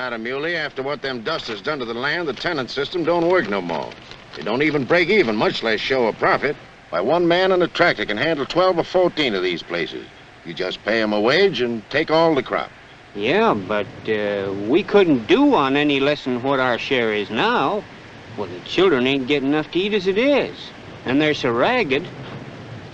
matter, Muley. After what them dusters done to the land, the tenant system don't work no more. They don't even break even, much less show a profit. Why, one man and a tractor can handle 12 or 14 of these places. You just pay them a wage and take all the crop. Yeah, but we couldn't do on any less than what our share is now. Well, the children ain't getting enough to eat as it is. And they're so ragged.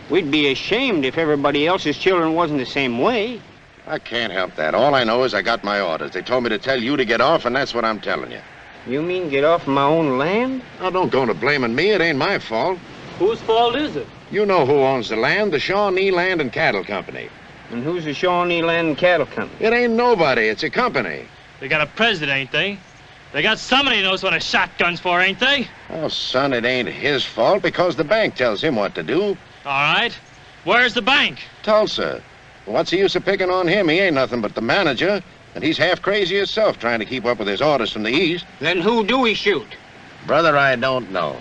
We'd be ashamed if everybody else's children wasn't the same way. I can't help that. All I know is I got my orders. They told me to tell you to get off, and that's what I'm telling you. You mean get off my own land? Now, don't go to blaming me. It ain't my fault. Whose fault is it? You know who owns the land, the Shawnee Land and Cattle Company. And who's the Shawnee Land and Cattle Company? It ain't nobody. It's a company. They got a president, ain't they? They got somebody who knows what a shotgun's for, ain't they? Oh, son, it ain't his fault because the bank tells him what to do. All right. Where's the bank? Tulsa. What's the use of picking on him? He ain't nothing but the manager, and he's half crazy himself trying to keep up with his orders from the east. Then who do we shoot? Brother, I don't know.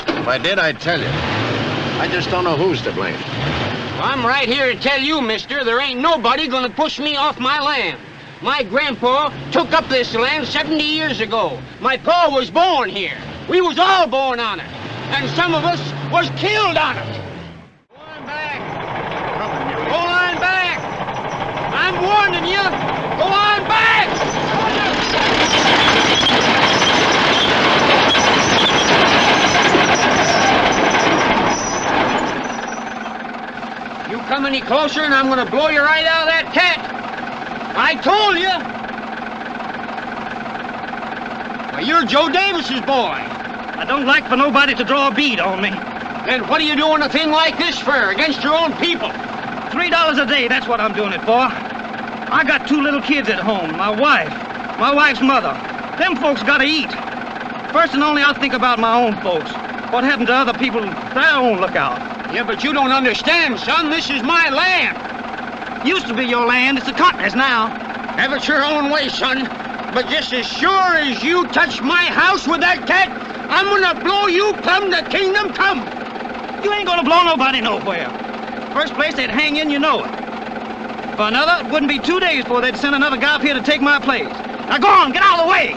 If I did, I'd tell you. I just don't know who's to blame. Well, I'm right here to tell you, mister, there ain't nobody gonna push me off my land. My grandpa took up this land 70 years ago. My pa was born here. We was all born on it. And some of us was killed on it. Go on back. Go on back. I'm warning you. Go on back. You come any closer and I'm gonna blow you right out of that cat. I told you. Well, you're Joe Davis's boy. I don't like for nobody to draw a bead on me. Then what are you doing a thing like this for, against your own people? $3 a day, that's what I'm doing it for. I got 2 little kids at home, my wife's mother. Them folks gotta eat. First and only, I'll think about my own folks. What happened to other people, their own lookout. Yeah, but you don't understand, son. This is my land. Used to be your land, it's the continent's now. Have it your own way, son. But just as sure as you touch my house with that cat, I'm gonna blow you plumb to kingdom come. You ain't gonna blow nobody nowhere. First place, they'd hang in, you know it. For another, it wouldn't be 2 days before they'd send another guy up here to take my place. Now go on, get out of the way!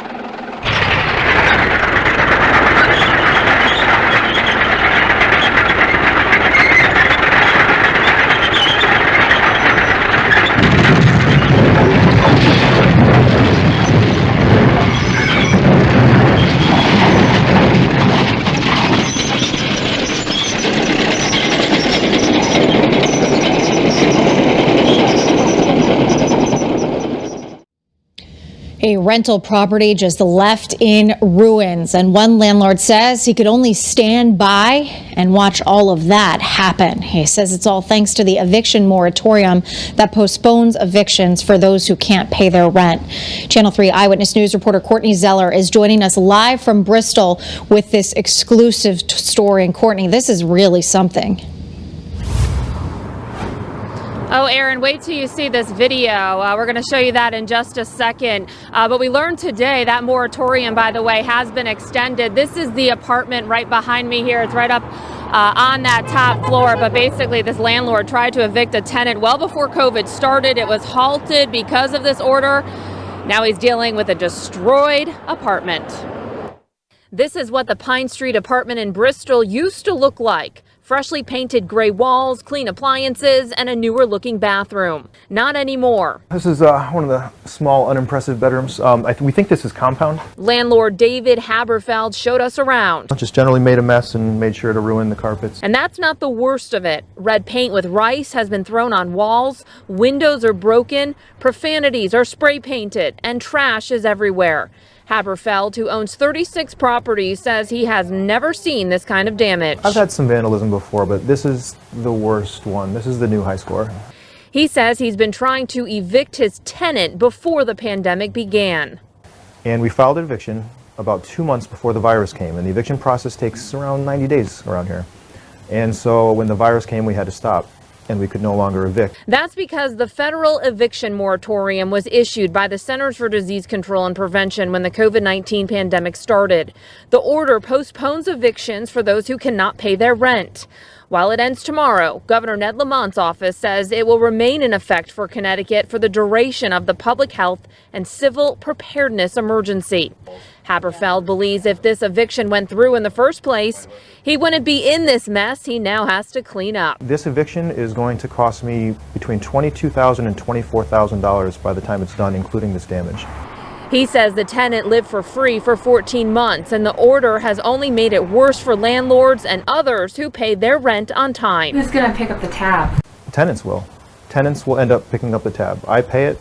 A rental property just left in ruins, and one landlord says he could only stand by and watch all of that happen. He says it's all thanks to the eviction moratorium that postpones evictions for those who can't pay their rent. Channel 3 Eyewitness News reporter Courtney Zeller is joining us live from Bristol with this exclusive story. And Courtney, this is really something. Oh, Aaron, wait till you see this video. We're going to show you that in just a second. But we learned today that moratorium, by the way, has been extended. This is the apartment right behind me here. It's right up on that top floor. But basically, this landlord tried to evict a tenant well before COVID started. It was halted because of this order. Now he's dealing with a destroyed apartment. This is what the Pine Street apartment in Bristol used to look like. Freshly painted gray walls, clean appliances, and a newer looking bathroom. Not anymore. This is one of the small, unimpressive bedrooms. We think this is compound. Landlord David Haberfeld showed us around. Just generally made a mess and made sure to ruin the carpets. And that's not the worst of it. Red paint with rice has been thrown on walls, windows are broken, profanities are spray painted, and trash is everywhere. Haberfeld, who owns 36 properties, says he has never seen this kind of damage. I've had some vandalism before, but this is the worst one. This is the new high score. He says he's been trying to evict his tenant before the pandemic began. And we filed an eviction about 2 months before the virus came, and the eviction process takes around 90 days around here. And so when the virus came, we had to stop. and we could no longer evict. That's because the federal eviction moratorium was issued by the Centers for Disease Control and Prevention when the COVID-19 pandemic started. The order postpones evictions for those who cannot pay their rent. While it ends tomorrow, Governor Ned Lamont's office says it will remain in effect for Connecticut for the duration of the public health and civil preparedness emergency. Haberfeld believes if this eviction went through in the first place, he wouldn't be in this mess he now has to clean up. This eviction is going to cost me between $22,000 and $24,000 by the time it's done, including this damage. He says the tenant lived for free for 14 months, and the order has only made it worse for landlords and others who paid their rent on time. Who's going to pick up the tab? Tenants will. Tenants will end up picking up the tab. I pay it.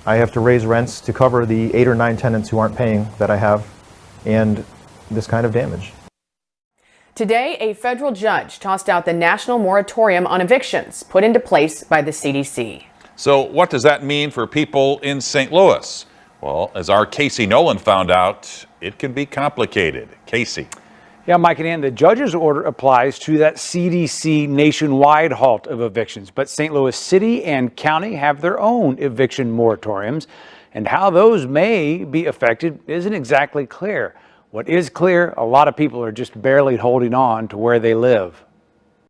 I have to raise rents to cover the 8 or 9 tenants who aren't paying that I have, and this kind of damage. Today, a federal judge tossed out the national moratorium on evictions put into place by the CDC. So what does that mean for people in St. Louis? Well, as our Casey Nolan found out, it can be complicated. Casey. Yeah, Mike and Ann, the judge's order applies to that CDC nationwide halt of evictions, but St. Louis City and County have their own eviction moratoriums, and how those may be affected isn't exactly clear. What is clear, a lot of people are just barely holding on to where they live.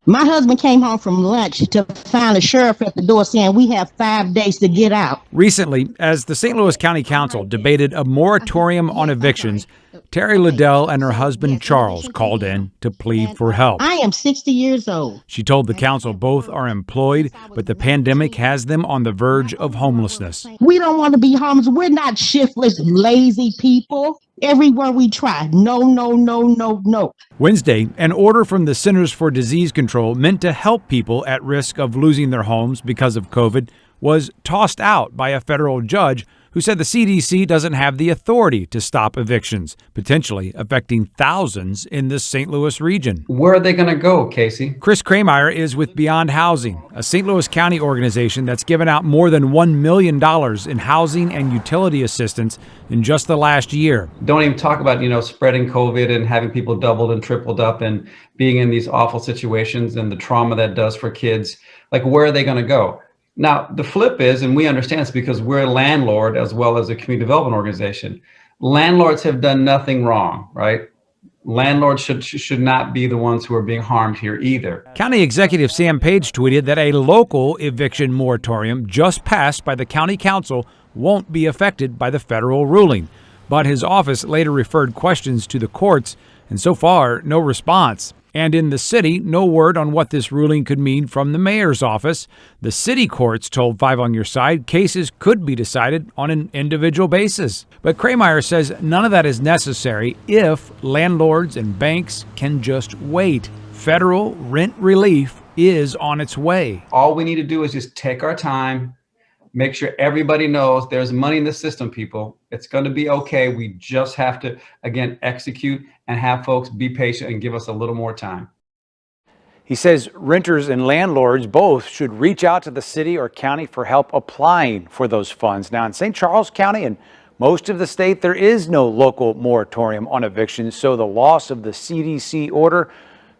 My husband came home from lunch to find a sheriff at the door saying we have 5 days to get out. Recently, as the St. Louis County Council debated a moratorium on evictions, Terry Liddell and her husband Charles called in to plead for help. I am 60 years old. She told the council both are employed, but the pandemic has them on the verge of homelessness. We don't want to be homeless. We're not shiftless, lazy people. Everywhere we try, no, no, no, no, no. Wednesday, an order from the Centers for Disease Control meant to help people at risk of losing their homes because of COVID was tossed out by a federal judge who said the CDC doesn't have the authority to stop evictions, potentially affecting thousands in the St. Louis region. Where are they going to go, Casey? Chris Krameyer is with Beyond Housing, a St. Louis County organization that's given out more than $1 million in housing and utility assistance in just the last year. Don't even talk about, spreading COVID and having people doubled and tripled up and being in these awful situations and the trauma that does for kids. Like, where are they going to go? Now, the flip is, and we understand this because we're a landlord as well as a community development organization. Landlords have done nothing wrong, right? Landlords should not be the ones who are being harmed here either. County Executive Sam Page tweeted that a local eviction moratorium just passed by the county council won't be affected by the federal ruling. But his office later referred questions to the courts, and so far, no response. And in the city, no word on what this ruling could mean from the mayor's office. The city courts told 5 on Your Side cases could be decided on an individual basis. But Krameyer says none of that is necessary if landlords and banks can just wait. Federal rent relief is on its way. All we need to do is just take our time, make sure everybody knows there's money in the system, people. It's going to be okay. We just have to, again, execute and have folks be patient and give us a little more time. He says renters and landlords both should reach out to the city or county for help applying for those funds. Now, in St. Charles County and most of the state, there is no local moratorium on evictions, so the loss of the CDC order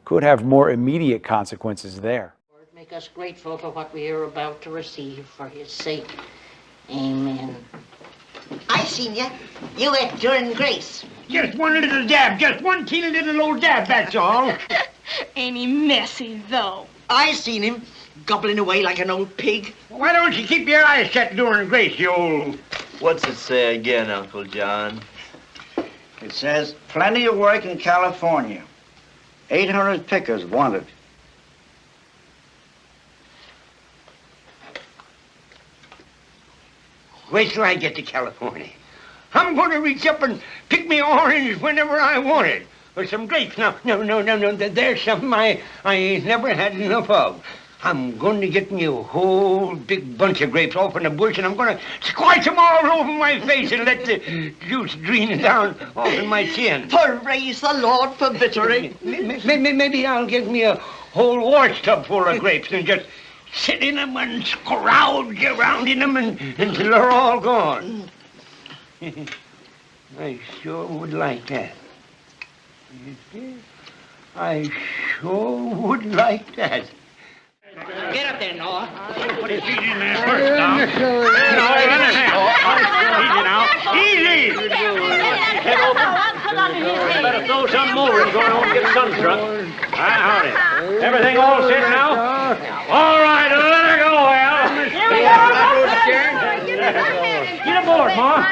could have more immediate consequences there. Lord, make us grateful for what we are about to receive for his sake. Amen. I seen you. You ate during grace. Just one little dab, just one teeny little old dab, that's all. Ain't he messy, though? I seen him gobbling away like an old pig. Why don't you keep your eyes shut during grace, you old... What's it say again, Uncle John? It says, plenty of work in California. 800 pickers wanted. Wait till I get to California. I'm going to reach up and pick me orange whenever I want it. Or some grapes. No. There's something I ain't never had enough of. I'm going to get me a whole big bunch of grapes off in the bush, and I'm going to squash them all over my face and let the juice drain down off in my chin. Praise the Lord for victory. Maybe I'll get me a whole wash tub full of grapes and just sit in them and scrouge around in them until they're all gone. I sure would like that. I sure would like that. Get up there, Noah. Put his feet in there first, Tom. Easy now. Easy! Head over. Better throw something over and go home and get sunstruck. Howdy. Everything all set now? All right, let her go, Al. Get aboard, Ma.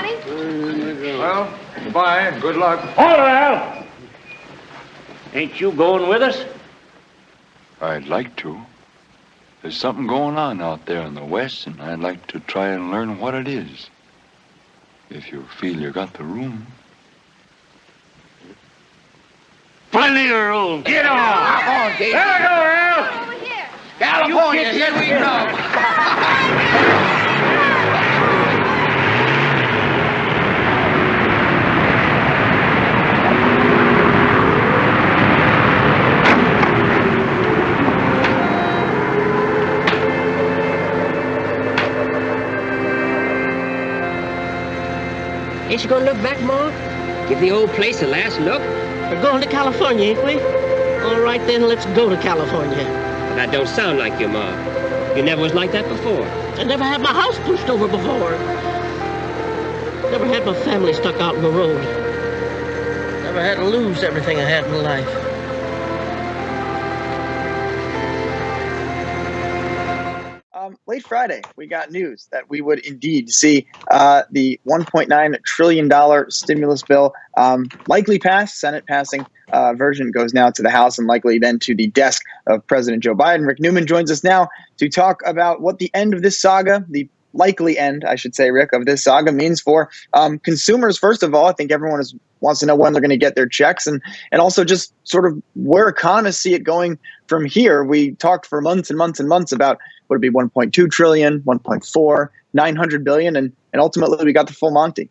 Well, goodbye and good luck. Hold her, Al. Ain't you going with us? I'd like to. There's something going on out there in the West, and I'd like to try and learn what it is. If you feel you got the room. Plenty of room. Get on. Come on, Dave. There we go, Al. Over here. California, here we go. Ain't you gonna look back, Ma? Give the old place a last look? We're going to California, ain't we? All right, then, let's go to California. Well, that don't sound like your Ma. You never was like that before. I never had my house pushed over before. Never had my family stuck out in the road. Never had to lose everything I had in life. Late Friday, we got news that we would indeed see the $1.9 trillion stimulus bill likely pass. Senate passing version goes now to the House and likely then to the desk of President Joe Biden. Rick Newman joins us now to talk about what the end of this saga, the likely end, I should say, Rick, of this saga means for consumers. First of all, I think everyone wants to know when they're going to get their checks and also just sort of where economists see it going from here. We talked for months and months and months about would it be 1.2 trillion, 1.4, 900 billion, and ultimately we got the full Monty.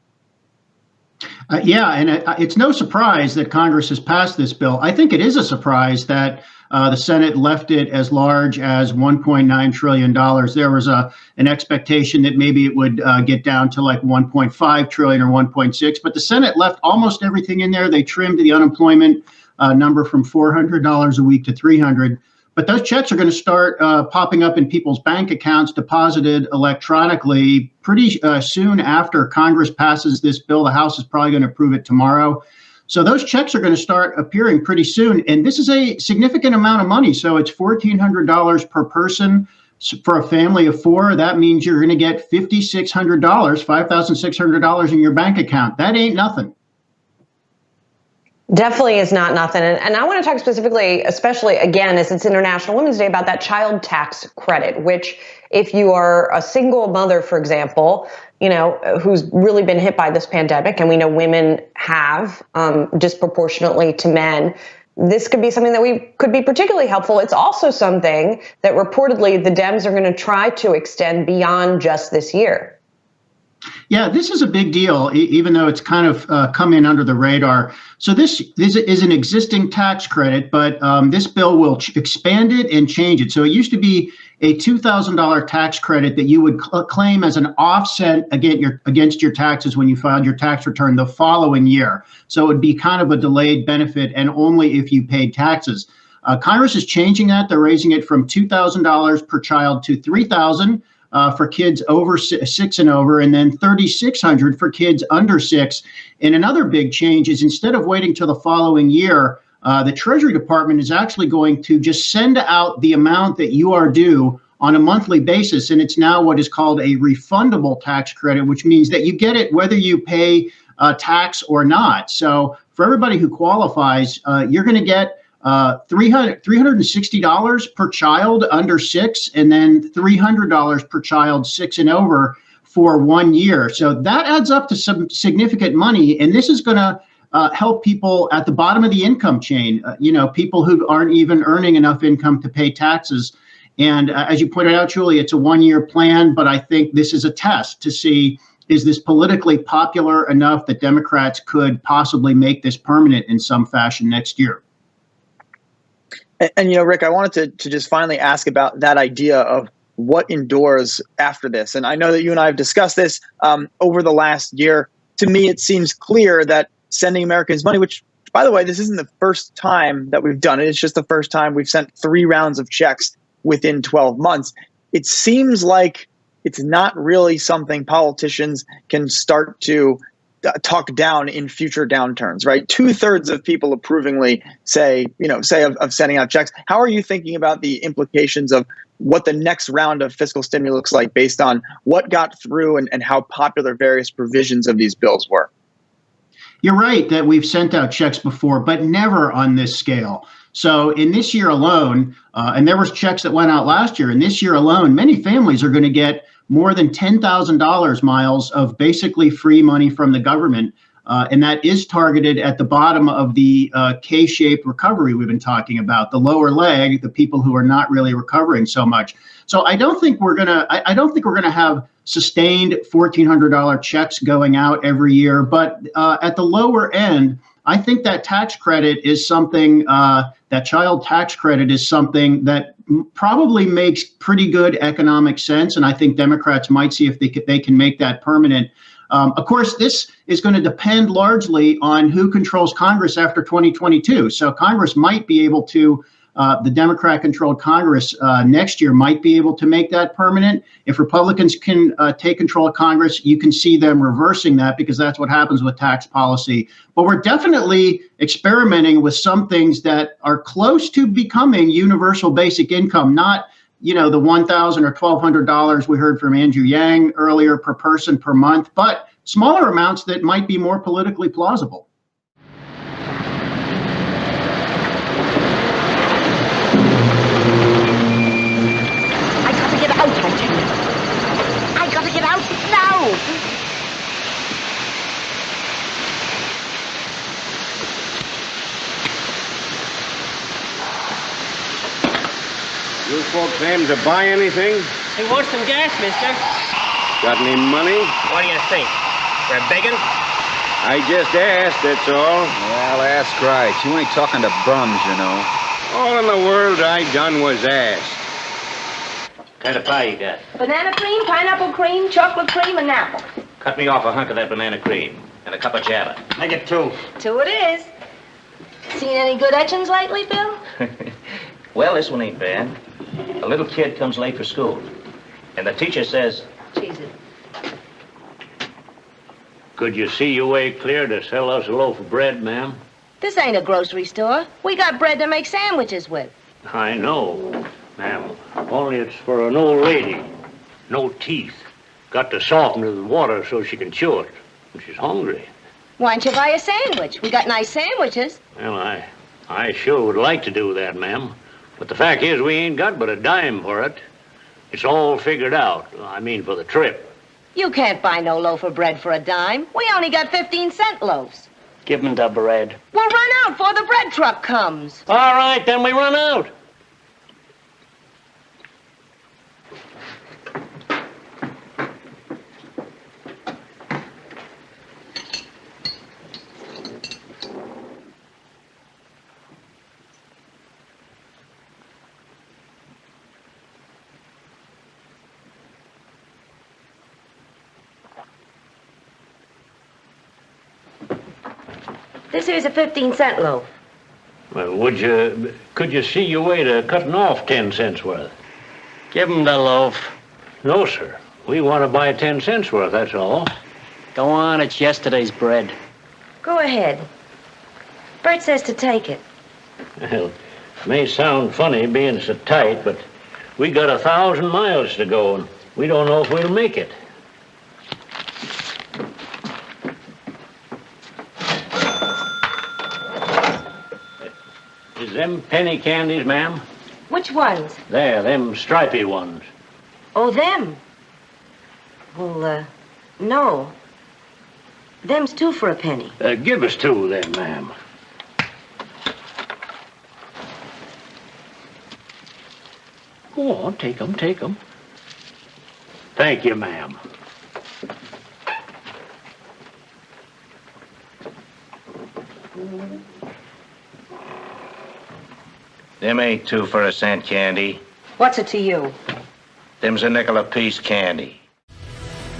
Yeah, and it's no surprise that Congress has passed this bill. I think it is a surprise that the Senate left it as large as $1.9 trillion. There was an expectation that maybe it would get down to like 1.5 trillion or 1.6, but the Senate left almost everything in there. They trimmed the unemployment number from $400 a week to $300. But those checks are going to start popping up in people's bank accounts deposited electronically pretty soon after Congress passes this bill. The House is probably going to approve it tomorrow. So those checks are going to start appearing pretty soon. And this is a significant amount of money. So it's $1,400 per person for a family of four. That means you're going to get $5,600, $5,600 in your bank account. That ain't nothing. Definitely is not nothing. And I want to talk specifically, especially again, as it's International Women's Day, about that child tax credit, which if you are a single mother, for example, who's really been hit by this pandemic, and we know women have disproportionately to men, this could be something that could be particularly helpful. It's also something that reportedly the Dems are going to try to extend beyond just this year. Yeah, this is a big deal, even though it's kind of come in under the radar. So this is an existing tax credit, but this bill will expand it and change it. So it used to be a $2,000 tax credit that you would claim as an offset against your taxes when you filed your tax return the following year. So it would be kind of a delayed benefit and only if you paid taxes. Congress is changing that. They're raising it from $2,000 per child to $3,000. For kids over 6 and over, and then $3,600 for kids under 6. And another big change is instead of waiting till the following year, the Treasury Department is actually going to just send out the amount that you are due on a monthly basis. And it's now what is called a refundable tax credit, which means that you get it whether you pay tax or not. So for everybody who qualifies, you're going to get $360 per child under 6, and then $300 per child 6 and over for 1 year. So that adds up to some significant money. And this is going to help people at the bottom of the income chain, people who aren't even earning enough income to pay taxes. And as you pointed out, Julie, it's a 1-year plan, but I think this is a test to see, is this politically popular enough that Democrats could possibly make this permanent in some fashion next year? And Rick, I wanted to just finally ask about that idea of what endures after this. And I know that you and I have discussed this over the last year. To me, it seems clear that sending Americans money, which, by the way, this isn't the first time that we've done it. It's just the first time we've sent 3 rounds of checks within 12 months. It seems like it's not really something politicians can start to talk down in future downturns, right? 2/3 of people approvingly say of sending out checks. How are you thinking about the implications of what the next round of fiscal stimulus looks like based on what got through and how popular various provisions of these bills were? You're right that we've sent out checks before, but never on this scale. So in this year alone, and there was checks that went out last year, in this year alone, many families are going to get more than $10,000, Miles, of basically free money from the government. And that is targeted at the bottom of the K-shaped recovery we've been talking about, the lower leg, the people who are not really recovering so much. So I don't think we're gonna have sustained $1,400 checks going out every year. But at the lower end, I think that tax credit is something, that child tax credit is something that probably makes pretty good economic sense. And I think Democrats might see if they can make that permanent. Of course, this is going to depend largely on who controls Congress after 2022. So Congress might be able to, the Democrat-controlled Congress next year might be able to make that permanent. If Republicans can take control of Congress, you can see them reversing that because that's what happens with tax policy. But we're definitely experimenting with some things that are close to becoming universal basic income, not the $1,000 or $1,200 we heard from Andrew Yang earlier per person per month, but smaller amounts that might be more politically plausible. I gotta get out, I tell you. I gotta get out now. You folks aim to buy anything? He wants some gas, mister. Got any money? What do you think? We're begging? I just asked, that's all. Well, ask right. You ain't talking to bums, you know. All in the world I done was ask. What kind of pie you got? Banana cream, pineapple cream, chocolate cream, and apple. Cut me off a hunk of that banana cream and a cup of java. Make it 2. 2 it is. Seen any good etchings lately, Bill? Well, this one ain't bad. A little kid comes late for school, and the teacher says, Jesus. "Could you see your way clear to sell us a loaf of bread, ma'am?" This ain't a grocery store. We got bread to make sandwiches with. I know, ma'am. Only it's for an old lady. No teeth. Got to soften it with water so she can chew it. And she's hungry. Why don't you buy a sandwich? We got nice sandwiches. Well, I sure would like to do that, ma'am. But the fact is, we ain't got but a dime for it. It's all figured out. I mean, for the trip. You can't buy no loaf of bread for a dime. We only got 15-cent loaves. Give 'em the bread. We'll run out before the bread truck comes. All right, then we run out. This here's a 15-cent loaf. Well, could you see your way to cutting off 10 cents worth? Give him the loaf. No, sir. We want to buy 10 cents worth, that's all. Go on, it's yesterday's bread. Go ahead. Bert says to take it. Well, it may sound funny being so tight, but we got 1,000 miles to go, and we don't know if we'll make it. Is them penny candies, ma'am? Which ones? There, them stripy ones. Oh, them. Well, no. Them's 2 for a penny. Give us 2 then, ma'am. Go on, take 'em, take 'em. Thank you, ma'am. Them ain't 2 for a cent candy. What's it to you? Them's a nickel apiece candy.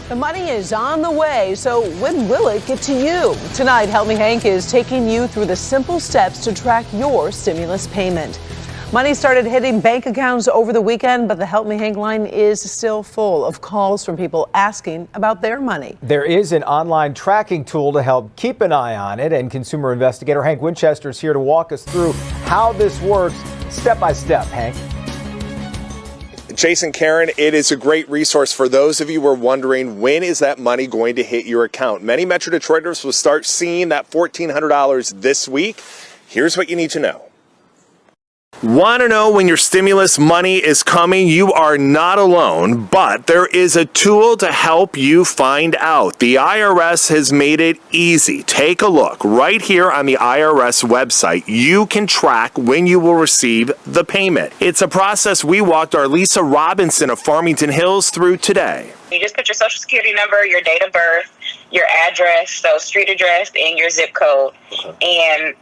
The money is on the way, so when will it get to you? Tonight, Help Me Hank is taking you through the simple steps to track your stimulus payment. Money started hitting bank accounts over the weekend, but the Help Me Hank line is still full of calls from people asking about their money. There is an online tracking tool to help keep an eye on it, and consumer investigator Hank Winchester is here to walk us through how this works step by step. Hank. Jason, Karen, it is a great resource for those of you who are wondering, when is that money going to hit your account? Many Metro Detroiters will start seeing that $1,400 this week. Here's what you need to know. Want to know when your stimulus money is coming? You are not alone, but there is a tool to help you find out. The IRS has made it easy. Take a look. Right here on the IRS website, you can track when you will receive the payment. It's a process we walked our Lisa Robinson of Farmington Hills through today. You just put your social security number, your date of birth, your address, so street address, and your zip code. And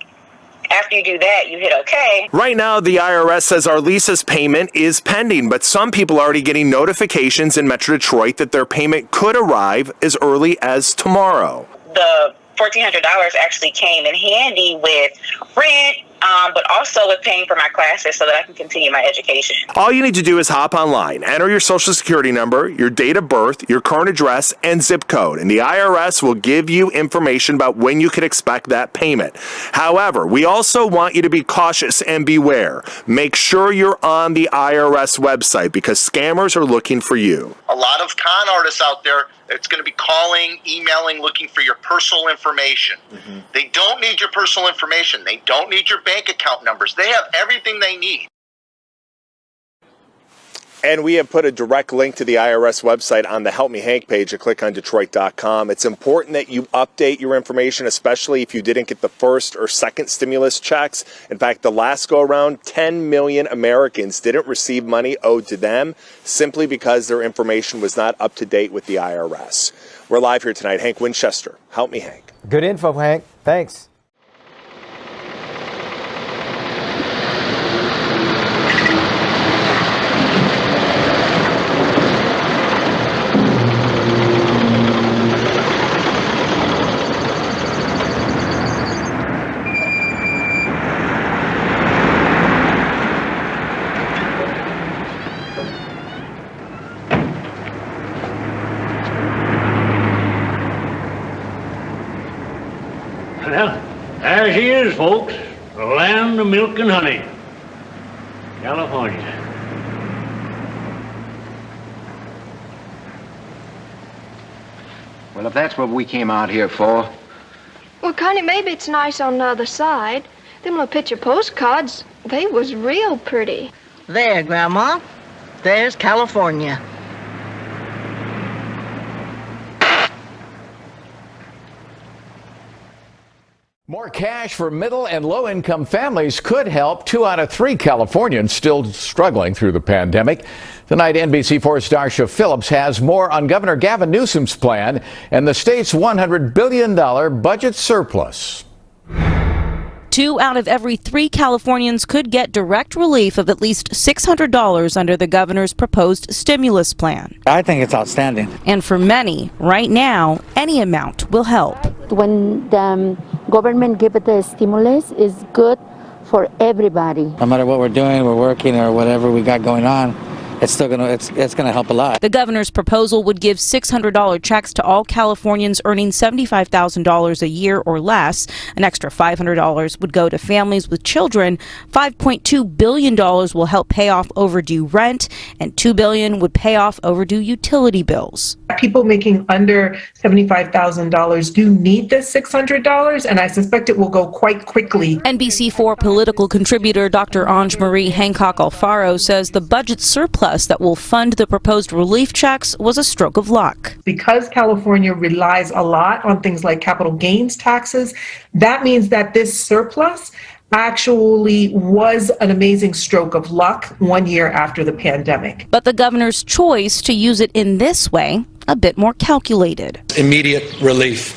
after you do that, you hit OK. Right now, the IRS says our Lisa's payment is pending, but some people are already getting notifications in Metro Detroit that their payment could arrive as early as tomorrow. The $1,400 actually came in handy with rent, but also with paying for my classes so that I can continue my education. All you need to do is hop online, enter your social security number, your date of birth, your current address, and zip code, and the IRS will give you information about when you can expect that payment. However, we also want you to be cautious and beware. Make sure you're on the IRS website because scammers are looking for you. A lot of con artists out there, it's going to be calling, emailing, looking for your personal information. They don't need your personal information. They don't need your bank account numbers. They have everything they need. And we have put a direct link to the IRS website on the Help Me Hank page at clickondetroit.com. It's important that you update your information, especially if you didn't get the first or second stimulus checks. In fact, the last go around, 10 million Americans didn't receive money owed to them simply because their information was not up to date with the IRS. We're live here tonight. Hank Winchester, Help Me Hank. Good info, Hank. Thanks. Well, there she is, folks. The land of milk and honey. California. Well, if that's what we came out here for. Well, Connie, maybe it's nice on the other side. Them little picture postcards, they was real pretty. There, Grandma. There's California. More cash for middle and low-income families could help 2 out of 3 Californians still struggling through the pandemic. Tonight, NBC4's Darsha Phillips has more on Governor Gavin Newsom's plan and the state's $100 billion budget surplus. 2 out of every 3 Californians could get direct relief of at least $600 under the governor's proposed stimulus plan. I think it's outstanding. And for many, right now, any amount will help. When the government give it the stimulus, is good for everybody. No matter what we're doing, we're working or whatever we got going on, it's still gonna help a lot. The governor's proposal would give $600 checks to all Californians earning $75,000 a year or less. An extra $500 would go to families with children. $5.2 billion will help pay off overdue rent, and $2 billion would pay off overdue utility bills. People making under $75,000 do need this $600, and I suspect it will go quite quickly. NBC4 political contributor Dr. Ange-Marie Hancock Alfaro says the budget surplus that will fund the proposed relief checks was a stroke of luck. Because California relies a lot on things like capital gains taxes, that means that this surplus actually was an amazing stroke of luck 1 year after the pandemic. But the governor's choice to use it in this way, a bit more calculated. Immediate relief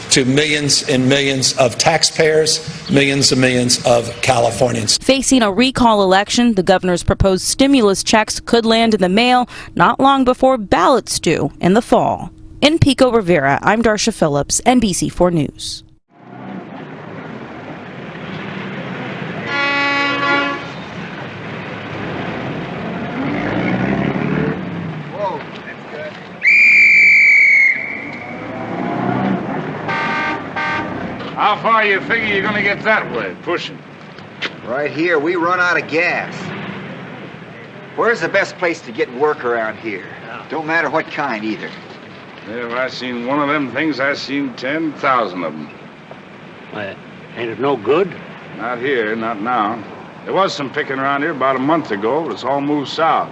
to millions and millions of taxpayers, millions and millions of Californians. Facing a recall election, the governor's proposed stimulus checks could land in the mail not long before ballots due in the fall. In Pico Rivera, I'm Darsha Phillips, NBC4 News. How far you figure you're gonna get that way, pushing? Right here, we run out of gas. Where's the best place to get work around here? Don't matter what kind, either. If I seen one of them things, I seen 10,000 of them. Ain't it no good? Not here, not now. There was some picking around here about a month ago, but it's all moved south.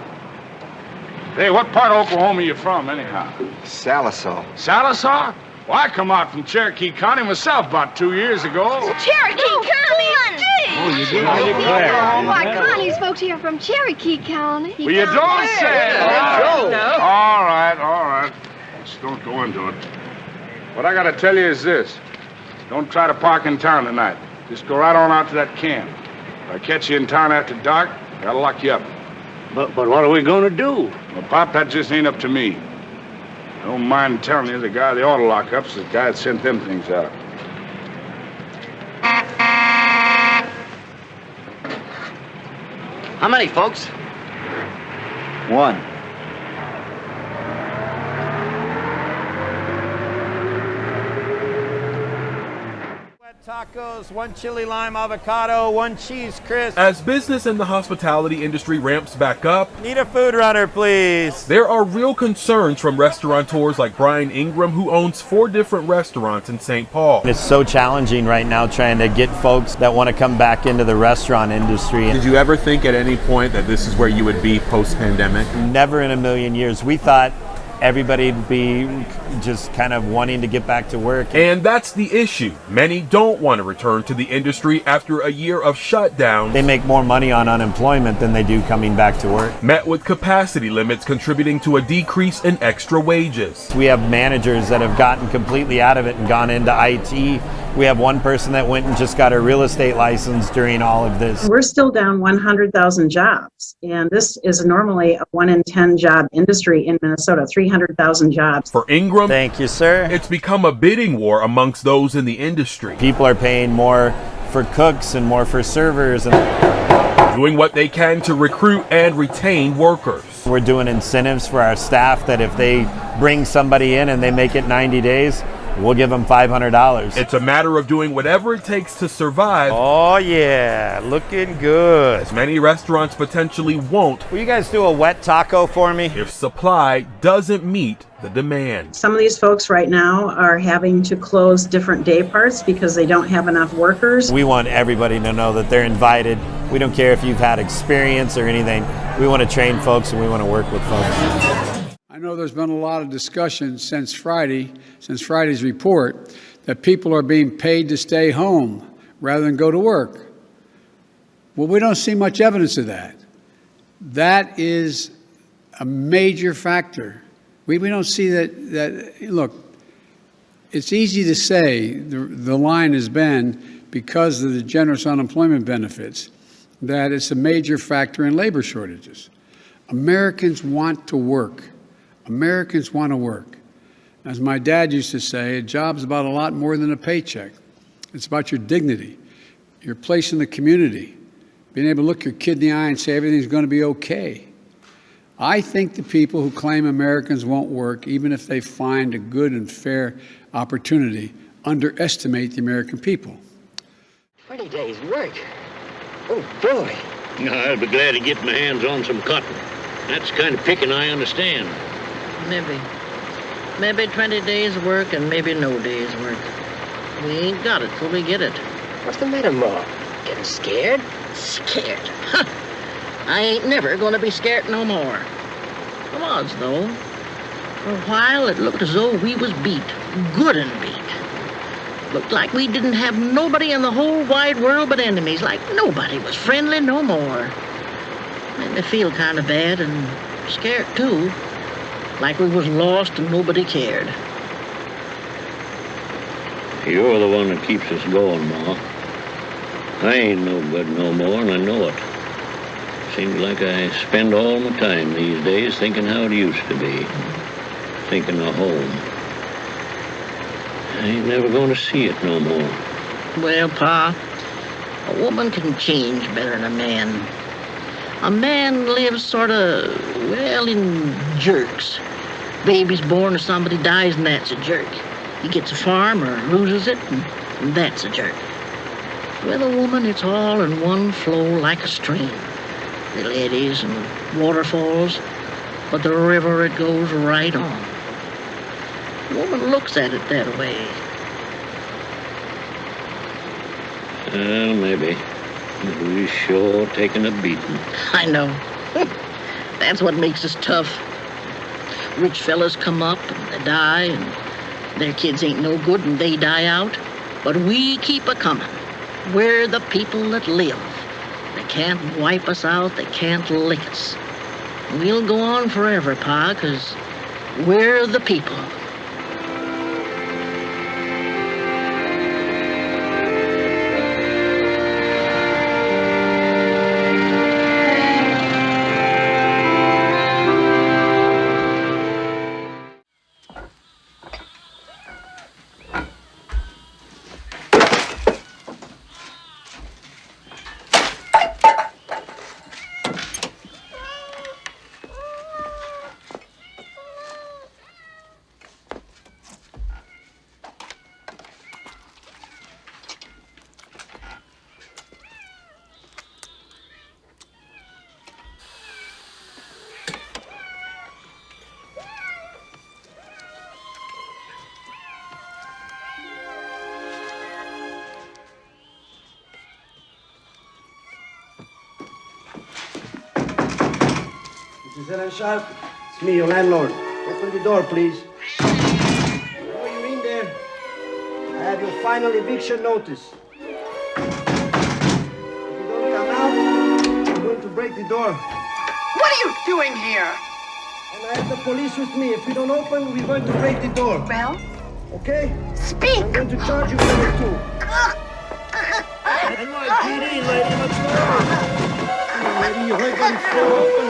Hey, what part of Oklahoma are you from, anyhow? Salisaw. Salisaw? Well, I come out from Cherokee County myself about 2 years ago. Cherokee County! Oh, you did? Oh, my Connie's folks here from Cherokee County. Well, you don't say. All right. Just don't go into it. What I gotta tell you is this. Don't try to park in town tonight. Just go right on out to that camp. If I catch you in town after dark, I gotta lock you up. But what are we gonna do? Well, Pop, that just ain't up to me. I don't mind telling you the guy they ought to lock up's the guy that sent them things out. How many, folks? One. Tacos, one chili lime avocado, one cheese crisp. As business in the hospitality industry ramps back up, Need a food runner, please. there are real concerns from restaurateurs like Brian Ingram, who owns 4 different restaurants in St. Paul. It's so challenging right now trying to get folks that want to come back into the restaurant industry. Did you ever think at any point that this is where you would be post-pandemic? Never in a million years. We thought everybody'd be just kind of wanting to get back to work. And that's the issue. Many don't want to return to the industry after a year of shutdown. They make more money on unemployment than they do coming back to work. Met with capacity limits contributing to a decrease in extra wages. We have managers that have gotten completely out of it and gone into IT. We have one person that went and just got a real estate license during all of this. We're still down 100,000 jobs, and this is normally a 1 in 10 job industry in Minnesota, 300,000 jobs. For Ingram, thank you, sir. It's become a bidding war amongst those in the industry. People are paying more for cooks and more for servers and doing what they can to recruit and retain workers. We're doing incentives for our staff that if they bring somebody in and they make it 90 days, we'll give them $500. It's a matter of doing whatever it takes to survive. Oh yeah, looking good. As many restaurants potentially won't. Will you guys do a wet taco for me? If supply doesn't meet the demand. Some of these folks right now are having to close different day parts because they don't have enough workers. We want everybody to know that they're invited. We don't care if you've had experience or anything. We want to train folks and we want to work with folks. I know there's been a lot of discussion since Friday's report, that people are being paid to stay home rather than go to work. Well, we don't see much evidence of that. That is a major factor. We don't see that. Look, it's easy to say, the line has been, because of the generous unemployment benefits, that it's a major factor in labor shortages. Americans want to work. Americans want to work. As my dad used to say, a job's about a lot more than a paycheck. It's about your dignity, your place in the community, being able to look your kid in the eye and say everything's going to be okay. I think the people who claim Americans won't work, even if they find a good and fair opportunity, underestimate the American people. 20 days' work? Oh, boy. No, I'll be glad to get my hands on some cotton. That's the kind of picking I understand. Maybe 20 days work and maybe no days work. We ain't got it till we get it. What's the matter, Ma? Getting scared? Scared? Huh. I ain't never gonna be scared no more. I was, though. For a while, it looked as though we was beat. Good and beat. Looked like we didn't have nobody in the whole wide world but enemies. Like nobody was friendly no more. Made me feel kind of bad and scared, too. Like we was lost and nobody cared. You're the one that keeps us going, Ma. I ain't no good no more, and I know it. Seems like I spend all my time these days thinking how it used to be. Thinking of home. I ain't never going to see it no more. Well, Pa, a woman can change better than a man. A man lives sort of, well, in jerks. Baby's born or somebody dies and that's a jerk. He gets a farm or loses it and That's a jerk. With a woman, it's all in one flow like a stream. Little eddies and waterfalls, but the river, it goes right on. Woman looks at it that way. Well, maybe. But we sure taking a beating. I know. That's what makes us tough. Rich fellas come up and they die, and their kids ain't no good and they die out. But we keep a-coming. We're the people that live. They can't wipe us out, they can't lick us. We'll go on forever, Pa, 'cause we're the people. Mrs. Ellen Sharp, it's me, your landlord. Open the door, please. Before you're in there, I have your final eviction notice. If you don't come out, I'm going to break the door. What are you doing here? And I have the police with me. If you don't open, we're going to break the door. Well? Okay? Speak! I'm going to charge you for it, too. NYPD, lady, let's go. Lady, you heard them throw open.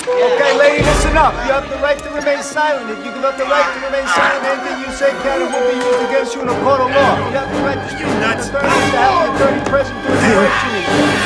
Okay, lady, listen up. You have the right to remain silent. If you give up the right to remain silent, anything you say can and will be used against you in a court of law. You have the right to speak nuts. To have the attorney present during the election.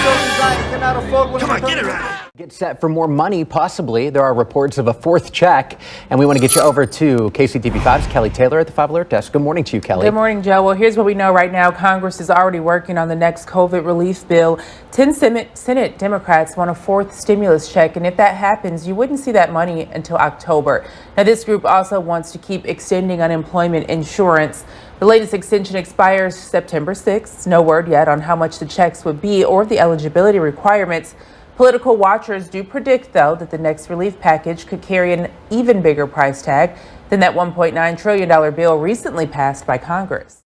So desire cannot afford one. Come on, get her out of here. Get set for more money, possibly. There are reports of a fourth check, and we want to get you over to KCTV5's Kelly Taylor at the 5 Alert Desk. Good morning to you, Kelly. Good morning, Joe. Well, here's what we know right now. Congress is already working on the next COVID relief bill. 10 Senate Democrats want a fourth stimulus check, and if that happens, you wouldn't see that money until October. Now, this group also wants to keep extending unemployment insurance. The latest extension expires September 6th. No word yet on how much the checks would be or the eligibility requirements. Political watchers do predict, though, that the next relief package could carry an even bigger price tag than that $1.9 trillion bill recently passed by Congress.